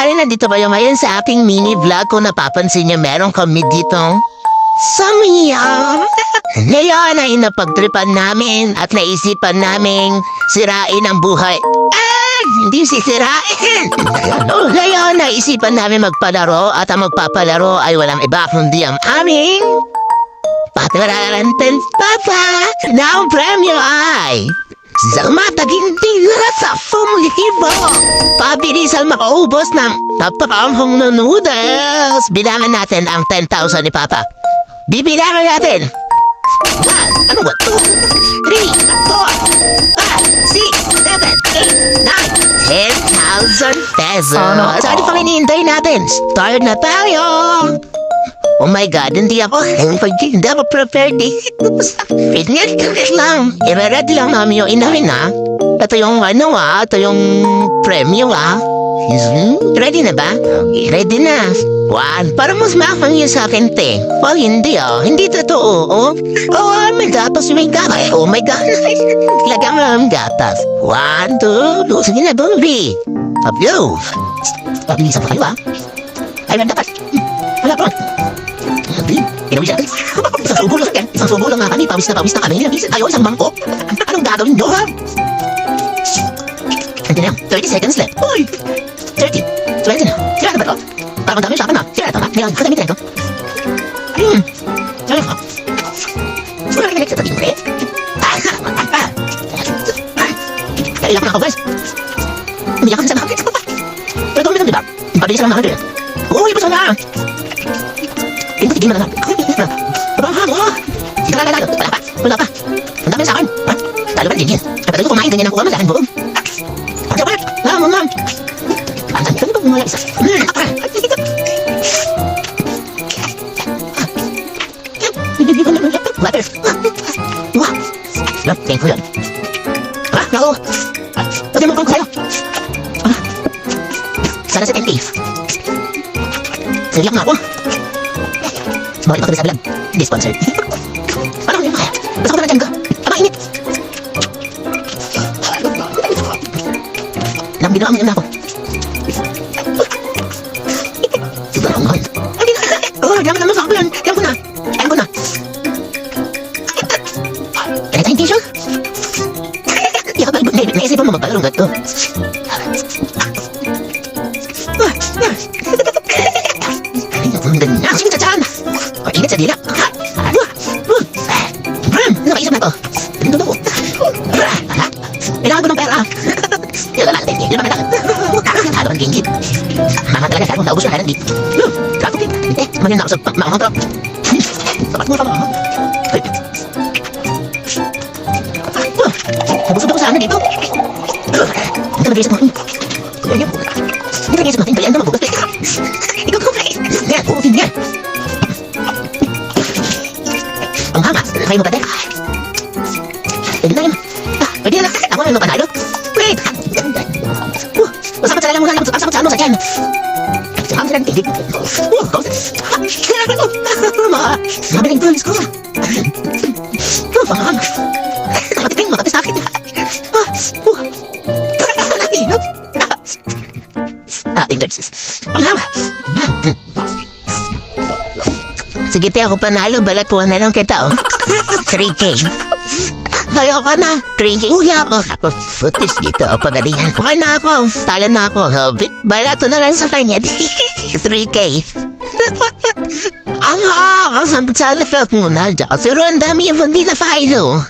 pare, nandito kayo ngayon sa aking mini vlog. Kung napapansin niyo, meron kami dito Samia. Ngayon ay napagtripan namin at naisipan naming sirain ang buhay. Hindi sisirain. Ngayon naisipan namin magpalaro at ang magpapalaro ay walang iba kundi ang aming Patararanten Papa. Now premyo ay Salmatagintigra sa Fumihibo. Pabilisan makaubos ng napakanghong na noodles. Bilangan natin ang 10,000 ni Papa. Bibilangan natin. 1, ano ba? 2, 3, 4, 5, 6, 7, 8, 9, 10,000 pesos. Saan pang hinihintay natin? Start na tayo. Oh my God, hindi ako prepared eh. Pinit lang. I-ready lang namin yung inahin ha. Ito yung ito yung premyo Ready na ba? Ready na. Parang mas makapang yun sa akin, te. Hindi hindi totoo, oh my gatas, may gatas. Oh my God. Lagyan mo ang gatas. 1, 2, sige na, Bobby. Abyo. Pabilisan pa kayo Ay, may gatas. Wala pa. Inawi siya. Isang subo lang nga kami. Pawis na kami. Ayaw, isang mangkok. Anong gagawin nyo, Nandiyan na, 30 seconds left. Uy! 30, 20 na. Sira na ba ito? Parang dami usapan na. Sira na ito, Ngayon, kadamitin ito. Sira na ito. Sura ka sa tabi mo, Kailan ko na ako, guys. Umiyak ka sa nakakit. Pero gawin diba? Pabilisan lang natin. Uy, basta na. Tigil mo na lang. Wala pa. Ang dami sa akin. Talo ba din yan? Kapag ko kumain, ganyan ang kuha mo sa akin buong. Ang sabar. Ma'am. Ang dami ba mula isa? Bibigyan ko na ng laptop. Water. Wow. Tingin ko yan. Naku. Lagyan mo kong kayo. Sana sa 10K. Sariyak nga ako. Bakit ako sabi lang? Hindi sponsored. Parang yun kaya. Basta ko na dyan ka. Mainit. Nang binuang niya na ako. Sobrang ang mahal. Diyan naman sa akin. Diyan ko na. Kaya tayong tissue? Di ka ba naisipan mo magpalaro gato? Sige sa tiyan. Ingat sa dila. Nakaisip na ito. Dulo. Kailangan ko ng pera. Yun naman natin. Halo ang ginggit. Mga talaga sa akong naubos na kailan dito. Trapo din. Maganda ako sa mga trap. Tapat mo pa mga. Nabusog ako sa ano dito. Hindi ka nag-iisip mo. Hindi ka nag-iisip natin. Kaya naman bukas. Ikaw ko pa Yan. Ang hama. Kayo mo pa din. Pwede na yun. Pwede na. Ako na yung mapanalo. Wait. Masakot sa lalang mo. Masakot sa ano sa tiyan. Masakot sa tigit. Mabiling tulis ko. Pangam. Makatis sakit. Pangam. Sige, ako panalo. Balatuan na lang kita, 3K. Ayoko na. 3K. Uya ako. Ako, footage dito. Pagalingan ko. Kaya na ako. Tala na ako. Balato na lang sa kanya. 3K. Ang sana felt muna dyan. Pero ang dami yung hindi na file.